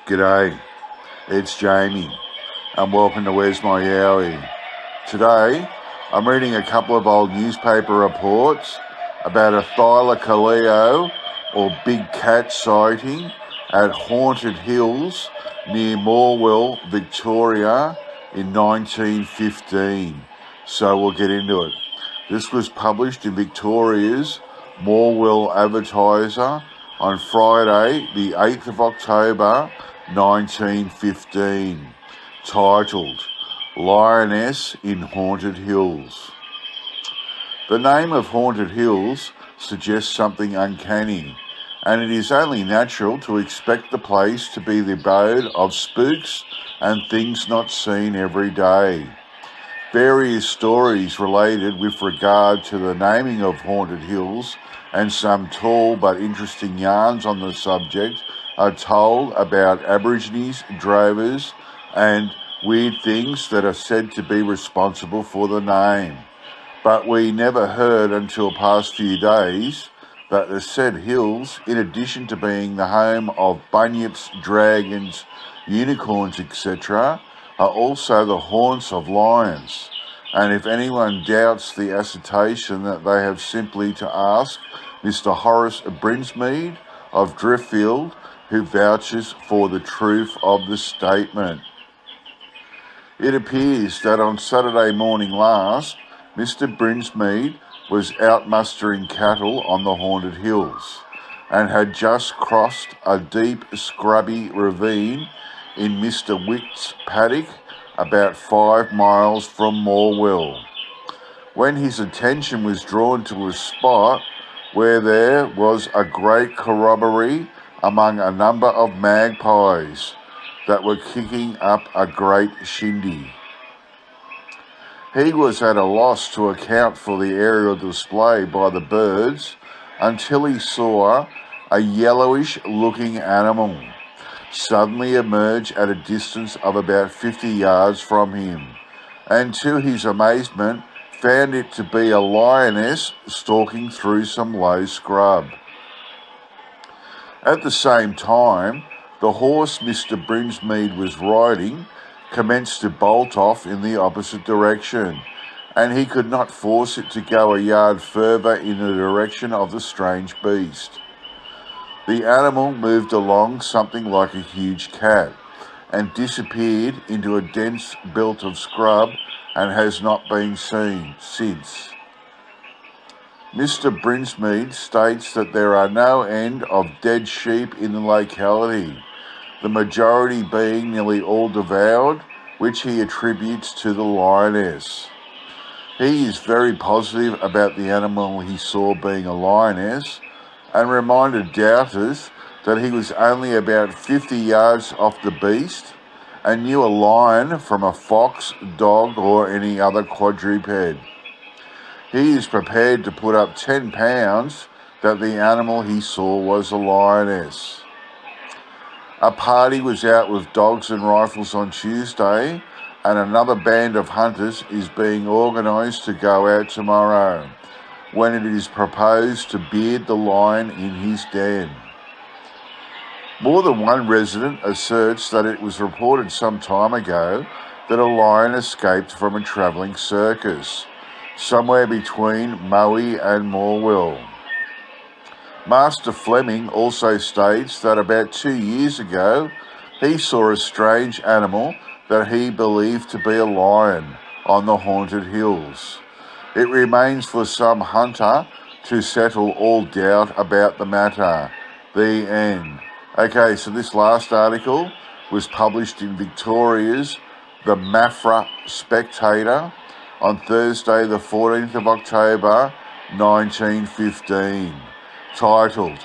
G'day, it's Jamie, and welcome to Where's My Yowie. Today, I'm reading a couple of old newspaper reports about a Thylacoleo, or big cat sighting, at Haunted Hills near Morwell, Victoria in 1915. So we'll get into it. This was published in Victoria's Morwell Advertiser on Friday, the 8th of October, 1915, titled Lioness in Haunted Hills. The name of Haunted Hills suggests something uncanny, and it is only natural to expect the place to be the abode of spooks and things not seen every day. Various stories related with regard to the naming of Haunted Hills and some tall but interesting yarns on the subject are told about Aborigines, drovers, and weird things that are said to be responsible for the name. But we never heard until past few days that the said hills, in addition to being the home of bunyips, dragons, unicorns, etc., are also the haunts of lions. And if anyone doubts the assertion, that they have simply to ask Mr. Horace Brinsmead of Driffield, who vouches for the truth of the statement. It appears that on Saturday morning last, Mr. Brinsmead was out mustering cattle on the Haunted Hills and had just crossed a deep, scrubby ravine in Mr. Witt's paddock about 5 miles from Morwell, when his attention was drawn to a spot where there was a great corroboree among a number of magpies that were kicking up a great shindy. He was at a loss to account for the aerial display by the birds until he saw a yellowish-looking animal suddenly emerge at a distance of about 50 yards from him, and to his amazement found it to be a lioness stalking through some low scrub. At the same time, the horse Mr. Brinsmead was riding commenced to bolt off in the opposite direction, and he could not force it to go a yard further in the direction of the strange beast. The animal moved along something like a huge cat and disappeared into a dense belt of scrub and has not been seen since. Mr. Brinsmead states that there are no end of dead sheep in the locality, the majority being nearly all devoured, which he attributes to the lioness. He is very positive about the animal he saw being a lioness, and reminded doubters that he was only about 50 yards off the beast and knew a lion from a fox, dog, or any other quadruped. He is prepared to put up £10 that the animal he saw was a lioness. A party was out with dogs and rifles on Tuesday, and another band of hunters is being organised to go out tomorrow, when it is proposed to beard the lion in his den. More than one resident asserts that it was reported some time ago that a lion escaped from a travelling circus, somewhere between Moe and Morwell. Master Fleming also states that about 2 years ago he saw a strange animal that he believed to be a lion on the Haunted Hills. It remains for some hunter to settle all doubt about the matter. The end. Okay, so this last article was published in Victoria's The Maffra Spectator on Thursday the 14th of October 1915, titled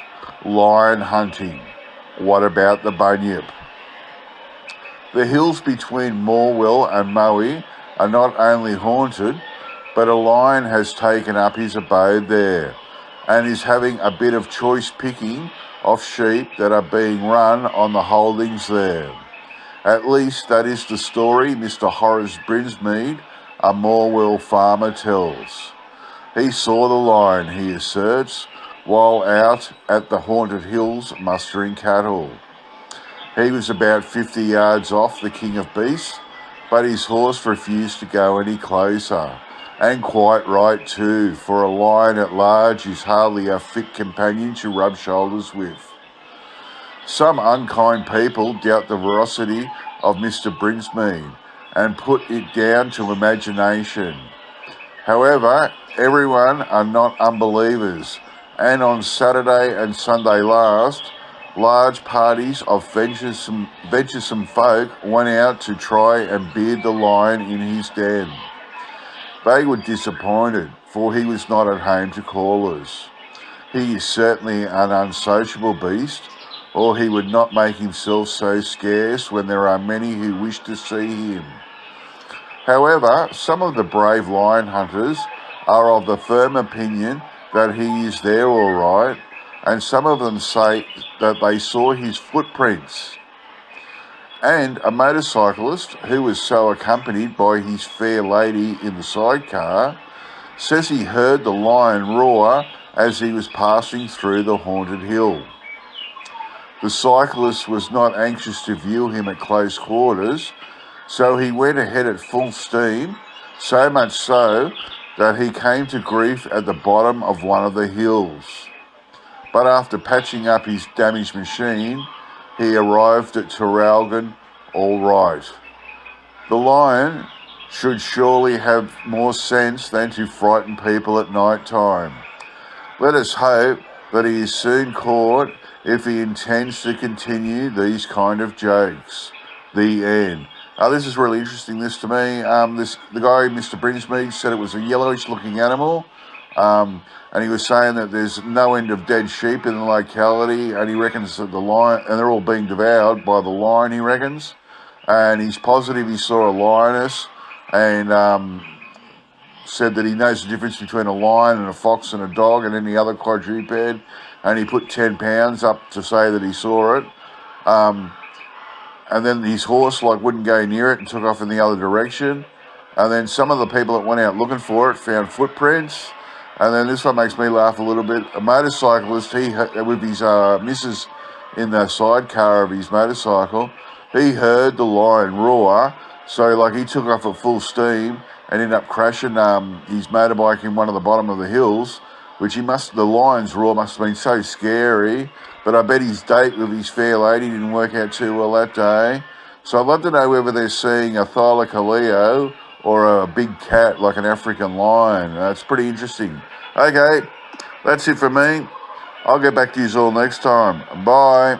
Lion Hunting. What about the bunyip? The hills between Morwell and Moe are not only haunted, but a lion has taken up his abode there and is having a bit of choice picking of sheep that are being run on the holdings there. At least that is the story Mr. Horace Brinsmead, a Morwell farmer, tells. He saw the lion, he asserts, while out at the Haunted Hills mustering cattle. He was about 50 yards off the king of beasts, but his horse refused to go any closer. And quite right too, for a lion at large is hardly a fit companion to rub shoulders with. Some unkind people doubt the veracity of Mr. Brinsmead and put it down to imagination. However, everyone are not unbelievers, and on Saturday and Sunday last, large parties of venturesome folk went out to try and beard the lion in his den. They were disappointed, for he was not at home to callers. He is certainly an unsociable beast, or he would not make himself so scarce when there are many who wish to see him. However, some of the brave lion hunters are of the firm opinion that he is there all right, and some of them say that they saw his footprints. And a motorcyclist, who was so accompanied by his fair lady in the sidecar, says he heard the lion roar as he was passing through the haunted hill. The cyclist was not anxious to view him at close quarters, so he went ahead at full steam, so much so that he came to grief at the bottom of one of the hills. But after patching up his damaged machine, he arrived at Thylacoleo all right. The lion should surely have more sense than to frighten people at night time. Let us hope that he is soon caught if he intends to continue these kind of jokes. The end. This is really interesting, this to me. The guy, Mr. Brinsmead, said it was a yellowish-looking animal, and he was saying that there's no end of dead sheep in the locality, and he reckons that the lion, and they're all being devoured by the lion, he reckons, and he's positive he saw a lioness, and said that he knows the difference between a lion and a fox and a dog and any other quadruped, and he put 10 pounds up to say that he saw it. And then his horse wouldn't go near it and took off in the other direction. And then some of the people that went out looking for it found footprints. And then this one makes me laugh a little bit. A motorcyclist, with his missus in the sidecar of his motorcycle, he heard the lion roar. So he took off at full steam and ended up crashing his motorbike in one of the bottom of the hills, which the lion's roar must have been so scary. But I bet his date with his fair lady didn't work out too well that day. So I'd love to know whether they're seeing a Thylacoleo or a big cat like an African lion. It's pretty interesting. Okay, that's it for me. I'll get back to you all next time. Bye.